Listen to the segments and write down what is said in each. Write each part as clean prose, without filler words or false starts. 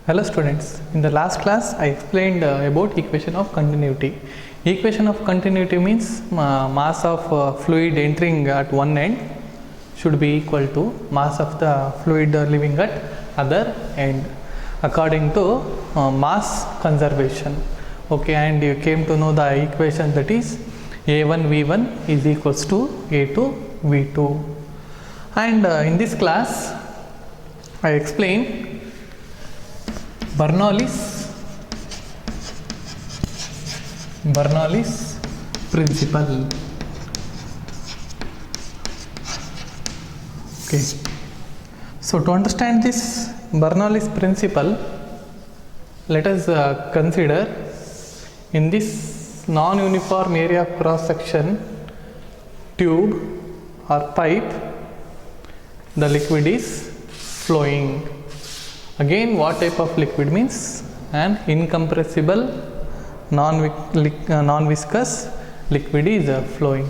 Hello students, in the last class I explained about equation of continuity. Equation of continuity means mass of fluid entering at one end should be equal to mass of the fluid living at other end according to mass conservation. Okay, and you came to know the equation, that is A1 V1 is equals to A2 V2. And in this class I explain Bernoulli's principle. Okay. So to understand this Bernoulli's principle, let us consider in this non-uniform area of cross section tube or pipe, the liquid is flowing. Again, what type of liquid means? An incompressible non-viscous liquid is flowing.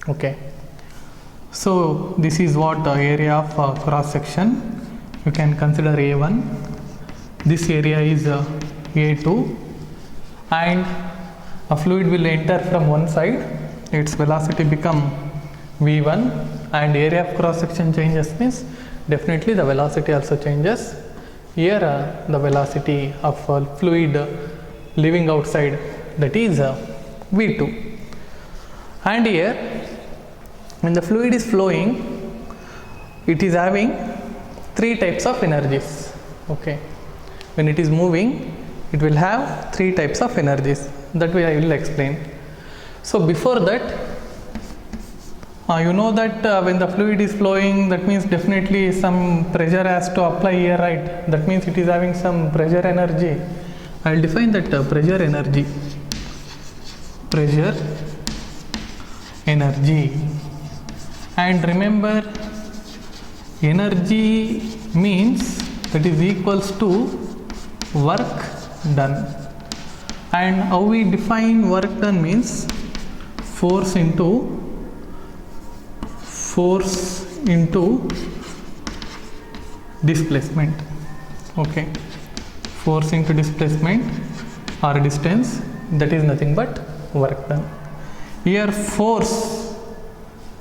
Okay. So this is what area of cross section. You can consider A1. This area is A2, and a fluid will enter from one side. Its velocity become V1, and area of cross section changes means definitely the velocity also changes. Here the velocity of fluid living outside, that is V2. And here when the fluid is flowing, it is having three types of energies. Okay. When it is moving, it will have three types of energies. That way I will explain. So before that, you know that when the fluid is flowing, that means definitely some pressure has to apply here, right? That means it is having some pressure energy. I will define that pressure energy. And remember, energy means that is equals to work done. And how we define work done means force into displacement. Okay, force into displacement or distance, that is nothing but work done. Here force,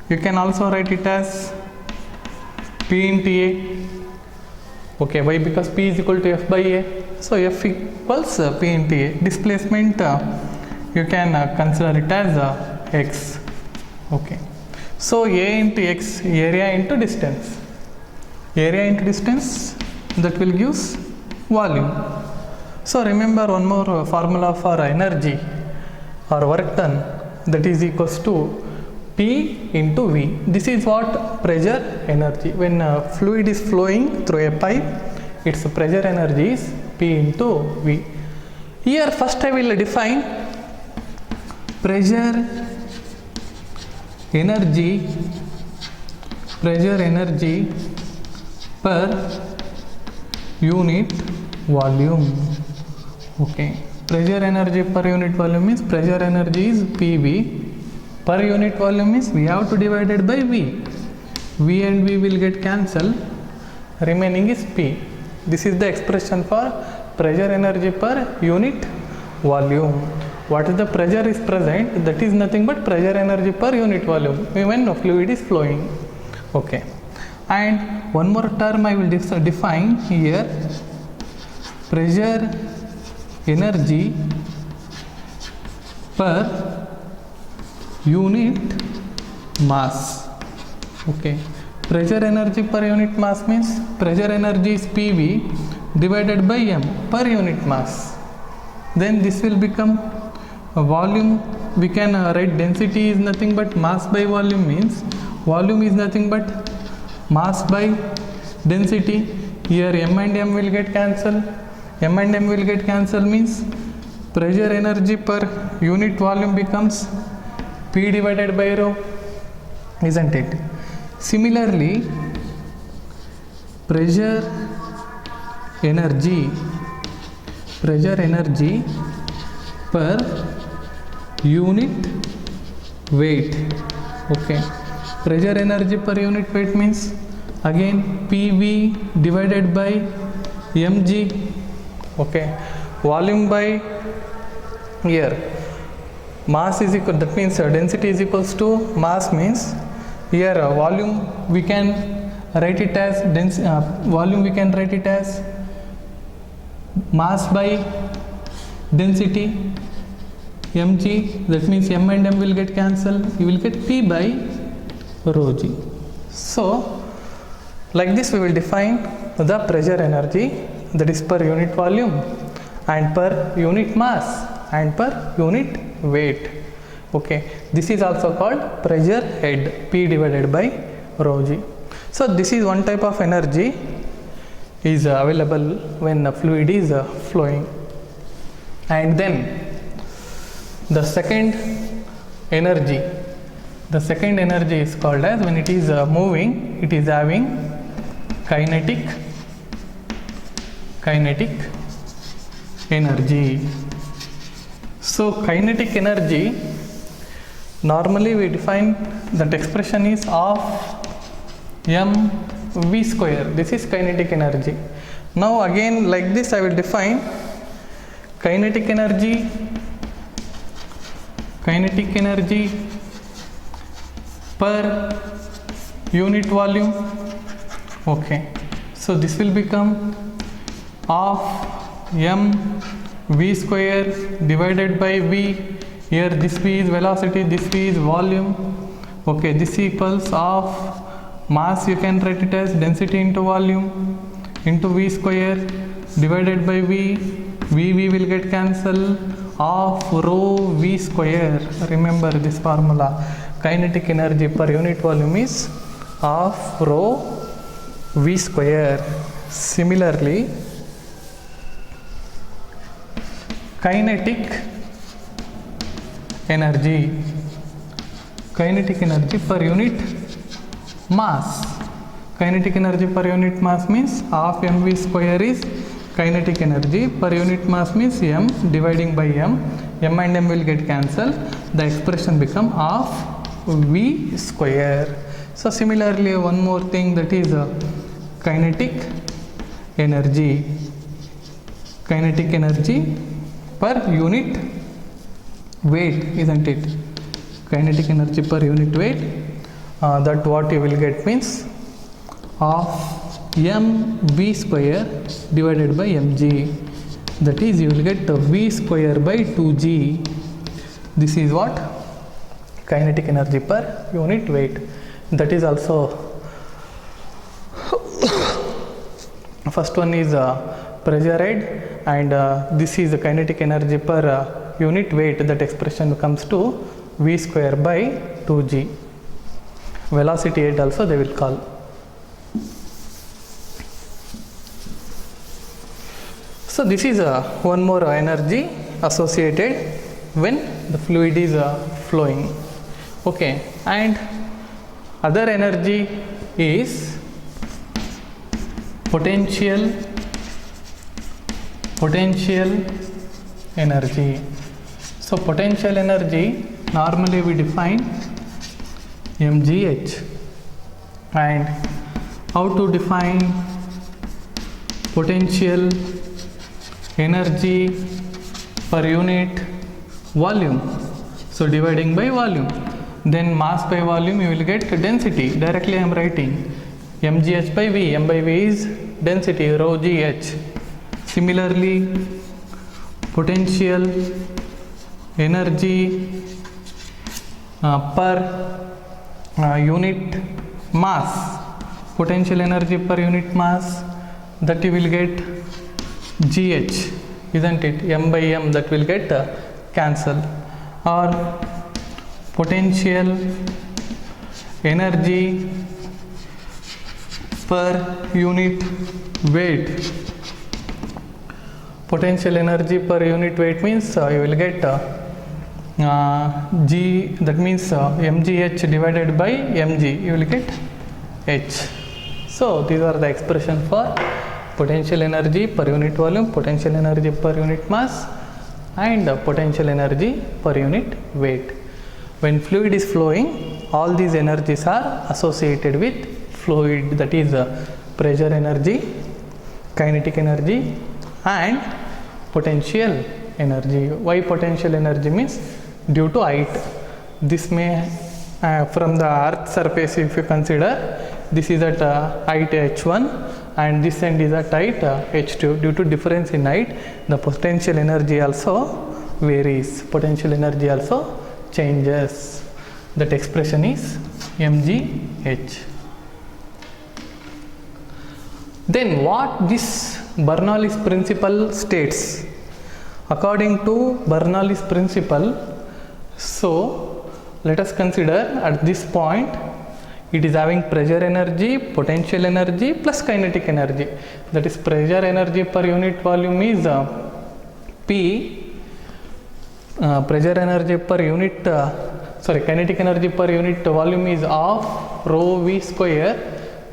you can also write it as P into A. Okay, why? Because P is equal to F by A, so F equals P into A. Displacement you can consider it as X. Okay. So A into X, area into distance. Area into distance, that will give volume. So remember one more formula for energy or work done, that is equals to P into V. This is what pressure energy. When fluid is flowing through a pipe, its pressure energy is P into V. Here first I will define pressure energy per unit volume. Okay, pressure energy per unit volume means pressure energy is PV, per unit volume means we have to divide it by V. V and V will get cancelled, remaining is P. This is the expression for pressure energy per unit volume. What is the pressure is present, that is nothing but pressure energy per unit volume when the fluid is flowing. Okay. And one more term I will define here, pressure energy per unit mass. Okay. Pressure energy per unit mass means pressure energy is PV divided by M per unit mass. Then this will become a volume. We can write density is nothing but mass by volume, means volume is nothing but mass by density. Here M and M will get cancelled. M and M will get cancelled means pressure energy per unit volume becomes P divided by rho, isn't it? Similarly, pressure energy per unit weight. Okay, pressure energy per unit weight means again PV divided by mg Okay, volume by here mass is equal, that means density is equals to mass, means here volume we can write it as volume we can write it as mass by density mg, that means m and m will get cancelled, you will get p by rho g. So like this we will define the pressure energy, that is per unit volume and per unit mass and per unit weight. Okay, this is also called pressure head, P divided by rho g. So this is one type of energy is available when the fluid is flowing. And then the second energy is called as, when it is moving, it is having kinetic energy. So kinetic energy, normally we define that expression is of mv square. This is kinetic energy. Now again like this I will define kinetic energy per unit volume. Okay, so this will become of mv square divided by v. Here this v is velocity, this v is volume. Okay, this equals of mass, you can write it as density into volume into v square divided by v. V will get cancelled, of rho v square. Remember this formula, kinetic energy per unit volume is of rho v square. Similarly, kinetic energy per unit mass. Kinetic energy per unit mass means half mv square is kinetic energy, per unit mass means m dividing by m and m will get cancelled, the expression become half v square. So similarly one more thing, that is kinetic energy per unit weight, isn't it? Kinetic energy per unit weight, that what you will get means of mv square divided by mg, that is you will get v square by 2g. This is what kinetic energy per unit weight. That is also first one is pressure head, and this is the kinetic energy per unit weight. That expression comes to v square by 2g. Velocity head also they will call. So this is one more energy associated when the fluid is flowing. Okay, and other energy is potential energy. So potential energy normally we define mgh. And how to define potential energy per unit volume? So dividing by volume, then mass by volume, you will get density. Directly I am writing mgh by v. M by v is density, rho gh. Similarly, potential energy per unit mass, that you will get gh, isn't it? M by m, that will get cancelled. Or potential energy per unit weight. Potential energy per unit weight means you will get g, that means mgh divided by mg, you will get h. So these are the expression for potential energy per unit volume, potential energy per unit mass, and potential energy per unit weight. When fluid is flowing, all these energies are associated with fluid, that is pressure energy, kinetic energy, and potential energy. Why potential energy means due to height. This may from the earth surface, if you consider, this is at height h1 and this end is at height h2. Due to difference in height, the potential energy also varies. Potential energy also changes. That expression is mgh. Then what this Bernoulli's principle states? According to Bernoulli's principle, so let us consider at this point it is having pressure energy, potential energy plus kinetic energy. That is, pressure energy per unit volume is P, pressure energy per unit, kinetic energy per unit volume is half rho v square.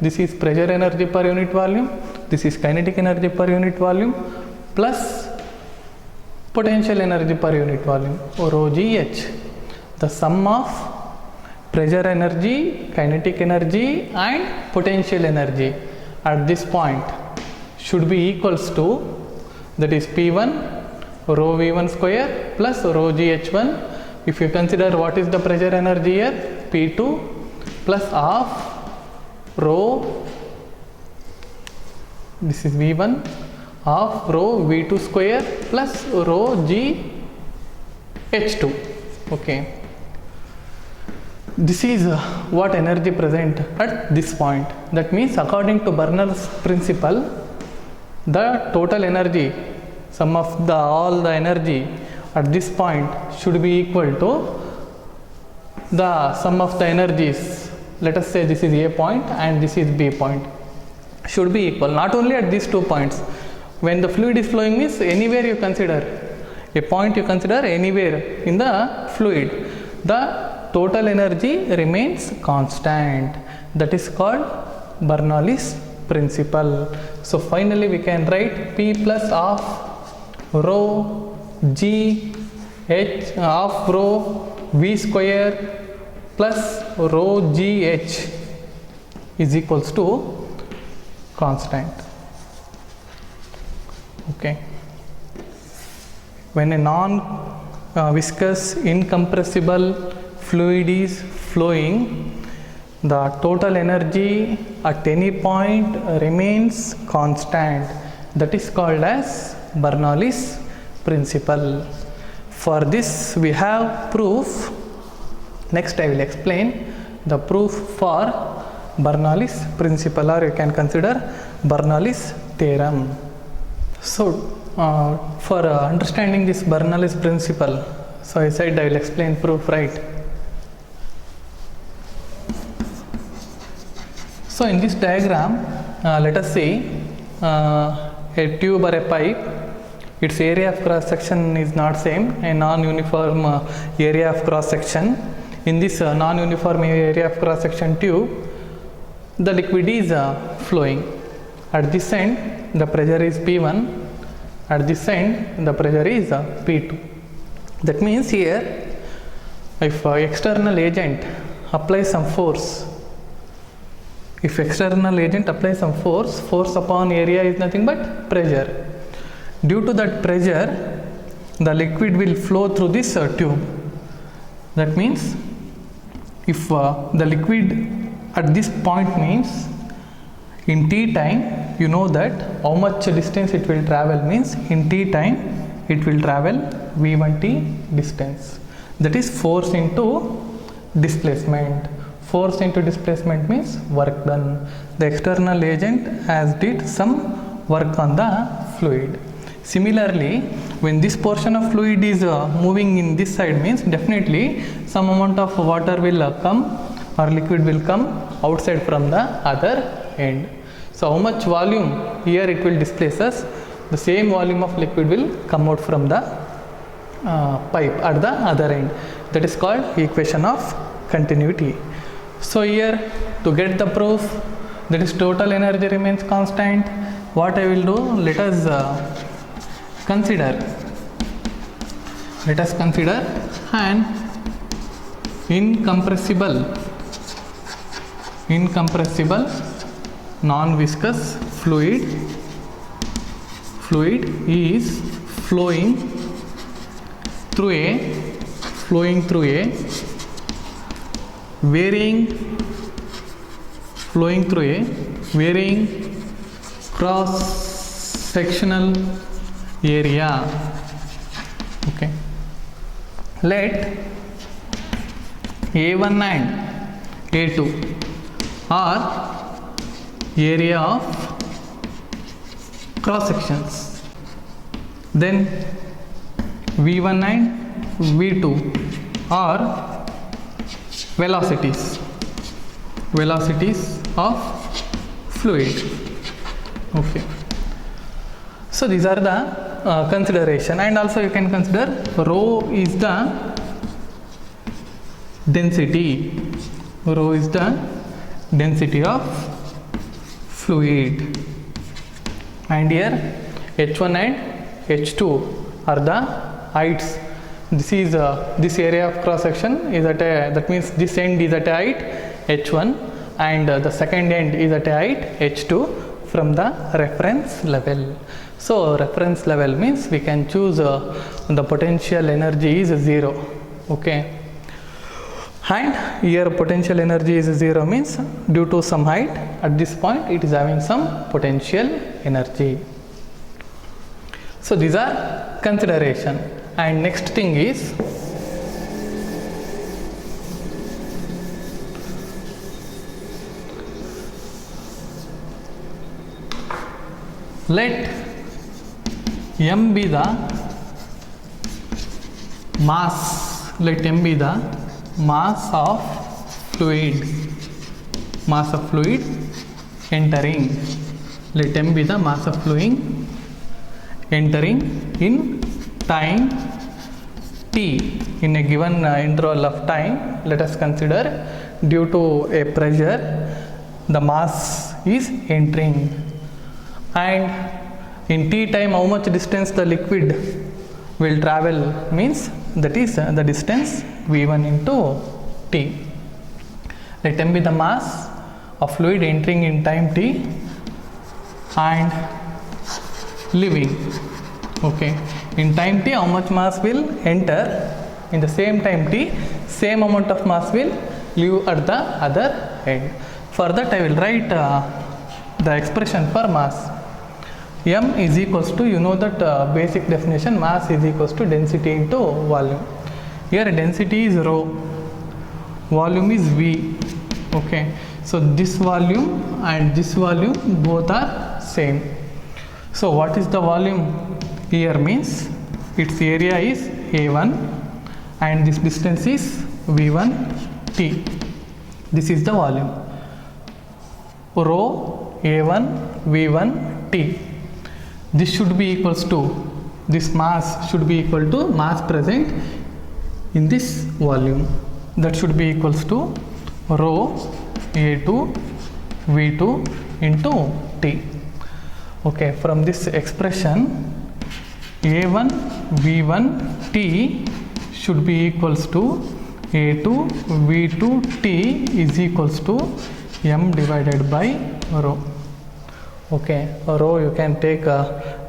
This is pressure energy per unit volume, this is kinetic energy per unit volume plus potential energy per unit volume, rho gh. The sum of pressure energy, kinetic energy and potential energy at this point should be equals to, that is P1 rho V1 square plus rho GH1. If you consider what is the pressure energy here, P2 plus half rho, this is V1, half rho V2 square plus rho GH2. Okay. This is what energy present at this point. That means according to Bernoulli's principle, the total energy, sum of all the energy at this point should be equal to the sum of the energies. Let us say this is A point and this is B point, should be equal. Not only at these 2 points. When the fluid is flowing means anywhere you consider, a point you consider anywhere in the fluid, the total energy remains constant. That is called Bernoulli's principle. So finally we can write P plus half rho G H half rho V square plus rho GH is equals to constant. Okay. When a non-viscous incompressible fluid is flowing, the total energy at any point remains constant. That is called as Bernoulli's principle. For this we have proof. Next I will explain the proof for Bernoulli's principle, or you can consider Bernoulli's theorem. So for understanding this Bernoulli's principle, so I said I will explain proof, right? So in this diagram, let us see a tube or a pipe. Its area of cross section is not same, a non-uniform area of cross section. In this non-uniform area of cross section tube, the liquid is flowing. At this end the pressure is P1, at this end the pressure is P2. That means here, if external agent applies some force, force upon area is nothing but pressure. Due to that pressure, the liquid will flow through this tube. That means if the liquid at this point means in t time, you know that how much distance it will travel means in t time it will travel v1t distance. That is force into displacement. Force into displacement means work done. The external agent has did some work on the fluid. Similarly, when this portion of fluid is moving in this side means definitely some amount of water will come or liquid will come outside from the other end. So how much volume here it will displace us, the same volume of liquid will come out from the pipe at the other end. That is called equation of continuity. So here to get the proof, that is total energy remains constant, what I will do, let us consider an incompressible non-viscous fluid fluid is flowing through a varying cross sectional area. Okay, let A1 and A2 are area of cross sections, then V1 and V2 are velocities of fluid. Okay, so these are the consideration, and also you can consider rho is the density of fluid, and here H1 and H2 are the heights. This is this area of cross section is at a, that means this end is at a height H1 and the second end is at a height H2 from the reference level. So reference level means we can choose the potential energy is 0. Okay, and here potential energy is 0 means due to some height at this point it is having some potential energy. So these are consideration. And next thing is let m be the mass, let m be the mass of fluid entering, let m be the mass of fluid entering in time t, in a given interval of time. Let us consider due to a pressure the mass is entering, and in t time how much distance the liquid will travel means that is the distance v1 into t. Let m be the mass of fluid entering in time t and leaving. Okay, in time t how much mass will enter, in the same time t same amount of mass will leave at the other end. For that I will write the expression for mass. M is equals to, you know that basic definition, mass is equals to density into volume. Here density is rho, volume is V. Okay, so this volume and this volume both are same. So what is the volume here means its area is A1 and this distance is V1 T. This is the volume, rho A1 V1 T. This should be equals to, this mass should be equal to mass present in this volume, that should be equals to rho A2 V2 into T. Okay, from this expression A1 V1 T should be equals to A2 V2 T is equals to M divided by rho. Okay, rho you can take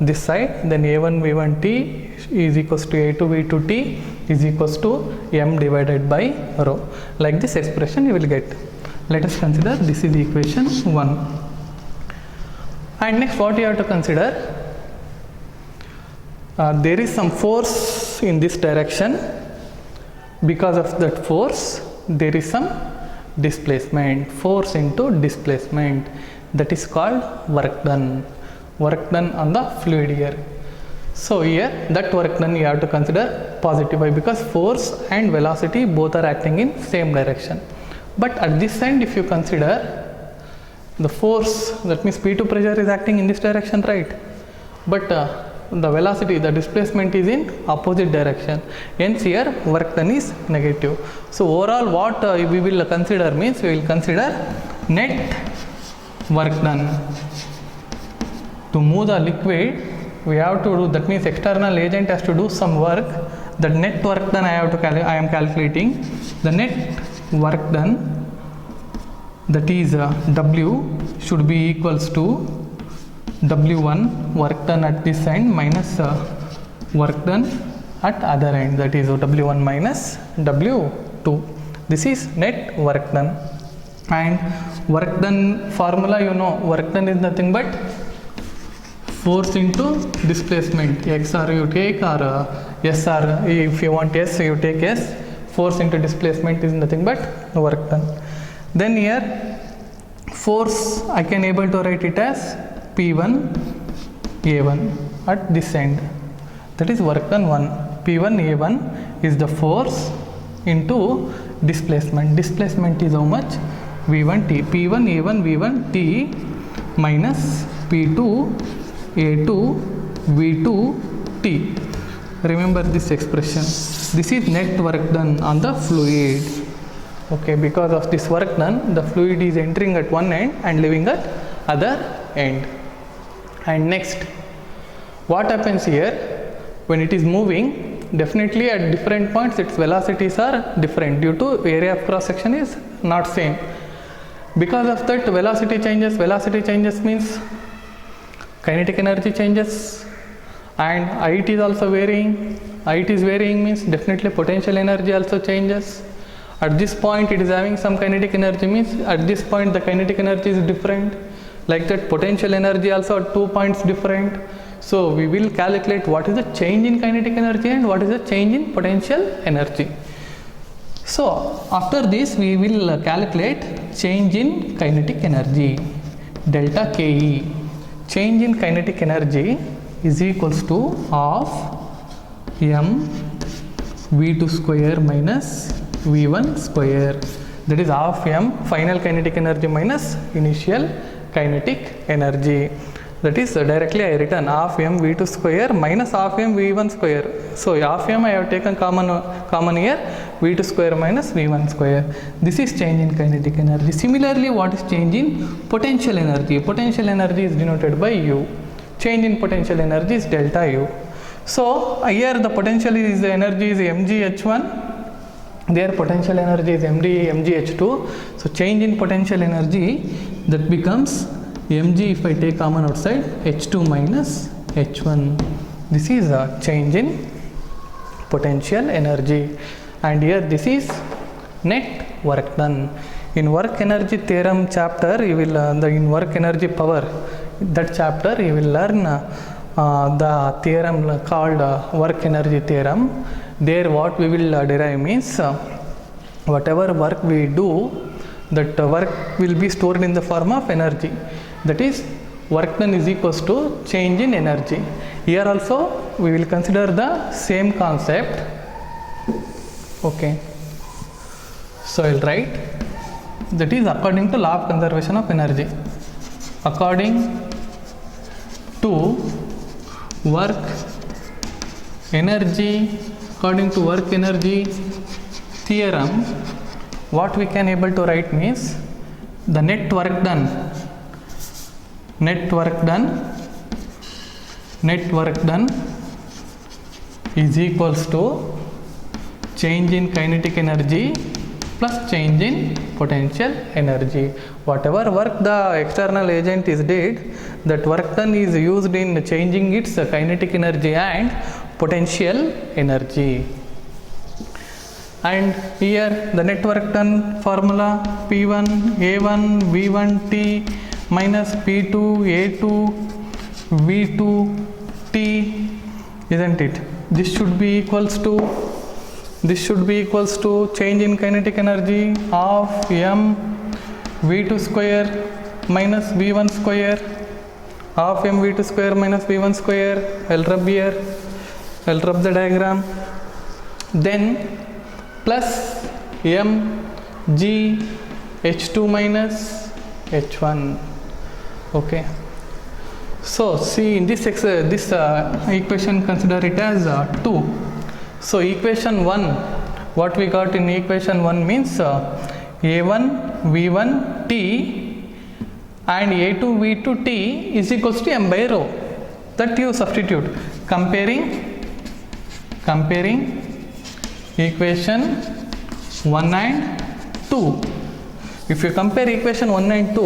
this side, then A1 V1 T is equals to A2 V2 T is equals to M divided by rho. Like this expression you will get. Let us consider this is equation 1. And next what you have to consider, there is some force in this direction. Because of that force there is some displacement, force into displacement, that is called work done on the fluid here. So here that work done you have to consider positive. Why? Because force and velocity both are acting in same direction. But at this end if you consider the force, that means P2 pressure is acting in this direction, right? But the velocity, the displacement is in opposite direction, hence here work done is negative. So overall what we will consider means we will consider net work done. To move the liquid we have to do, that means external agent has to do some work. The net work done I am calculating. The net work done, that is W should be equals to W1 work done at this end minus work done at other end, that is W1 minus W2. This is net work done. And work done formula, you know, work done is nothing but force into displacement. X R you take, or S R, if you want S you take S. Force into displacement is nothing but work done. Then here force I can able to write it as P1 A1 at this end, that is work done 1. P1 A1 is the force into displacement. Displacement is how much? V1 T. P1 A1 V1 T minus P2 A2 V2 T. Remember this expression. This is net work done on the fluid. Okay, because of this work done, the fluid is entering at one end and leaving at other end. And next, what happens here? When it is moving, definitely at different points its velocities are different due to area of cross section is not same. Because of that, velocity changes means kinetic energy changes, and height is also varying. Height is varying means definitely potential energy also changes. At this point it is having some kinetic energy means at this point the kinetic energy is different. Like that, potential energy also at 2 points different. So we will calculate what is the change in kinetic energy and what is the change in potential energy. So after this we will calculate change in kinetic energy, delta Ke. Change in kinetic energy is equals to half m v2 square minus v1 square, that is half m final kinetic energy minus initial kinetic energy. That is directly I written half m v2 square minus half m v1 square. So half m I have taken common here, v2 square minus v1 square. This is change in kinetic energy. Similarly, what is change in potential energy? Potential energy is denoted by U. Change in potential energy is delta U. So here the potential is the energy is mgh1. Their potential energy is mgh2. So change in potential energy, that becomes mg, if I take common outside, h2 minus h1. This is a change in potential energy. And here this is net work done. In work energy theorem chapter, you will in work energy power, that chapter you will learn the theorem called work energy theorem. There what we will derive means whatever work we do, that work will be stored in the form of energy. That is, work done is equals to change in energy. Here also we will consider the same concept. Okay. So I will write, that is according to law of conservation of energy. According to work energy, according to work energy theorem, what we can able to write means the net work done is equals to change in kinetic energy plus change in potential energy. Whatever work the external agent is did, that work done is used in changing its kinetic energy and potential energy. And here the net work done formula P1 A1 V1 T minus P2 A2 V2 T, isn't it? This should be equals to change in kinetic energy of m v2 square minus v1 square, half m v2 square minus v1 square. I'll rub here, I'll rub the diagram. Then plus m g h2 minus h1. Okay. So see in this equation, consider it as 2. So equation 1, what we got in equation 1 means a1 v1 t and a2 v2 t is equals to m by rho. That you substitute. Comparing equation 1 and 2. If you compare equation 1 and 2,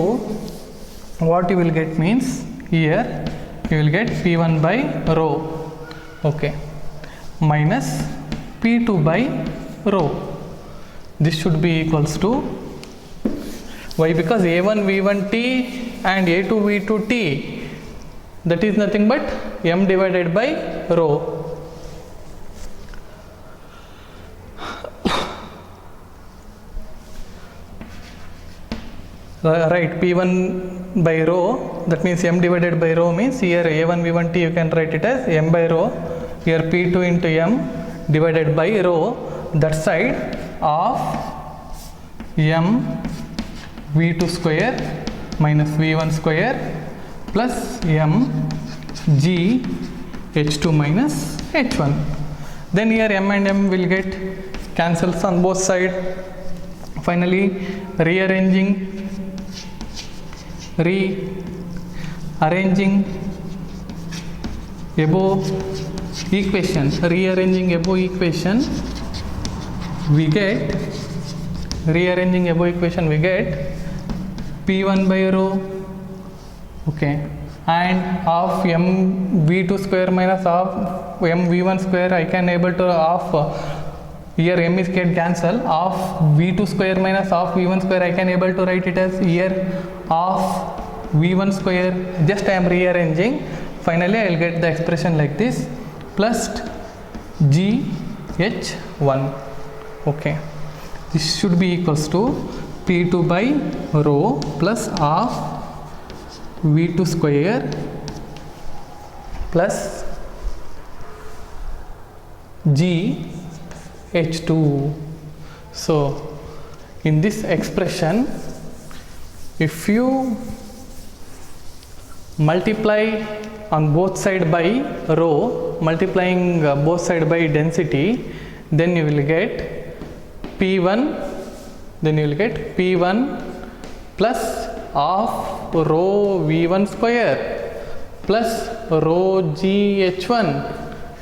what you will get means here you will get P1 by rho, okay, minus P2 by rho. This should be equals to, why? Because A1 V1T and A2 V2T, that is nothing but m divided by rho. Right, P1 by rho, that means m divided by rho means here A1 V1T you can write it as m by rho, here P2 into m divided by rho, that side of m V2 square minus V1 square plus m g H2 minus H1. Then here m and m will get cancels on both sides. Finally, rearranging above equation, we get P1 by rho, okay, and of m V2 square minus of m V1 square, I can able to of here m is get cancel, of V2 square minus of V1 square I can able to write it as here of V1 square, just I am rearranging. Finally I will get the expression like this, plus GH1, okay, this should be equals to P2 by rho plus of V2 square plus GH2. So in this expression, if you multiply on both side by rho, multiplying both side by density, then you will get P1, plus of rho V1 square plus rho GH1,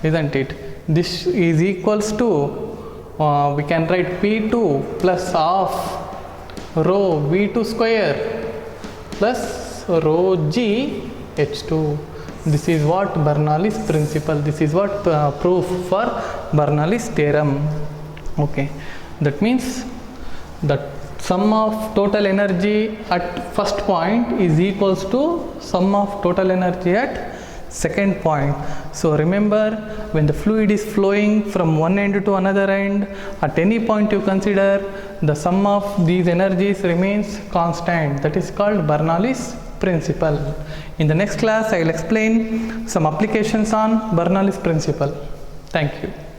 isn't it? This is equals to, we can write P2 plus of rho V2 square plus rho GH2. This is what Bernoulli's principle, this is what proof for Bernoulli's theorem, okay. That means that sum of total energy at first point is equals to sum of total energy at second point. So remember, when the fluid is flowing from one end to another end, at any point you consider, the sum of these energies remains constant. That is called Bernoulli's principle. In the next class I will explain some applications on Bernoulli's principle. Thank you.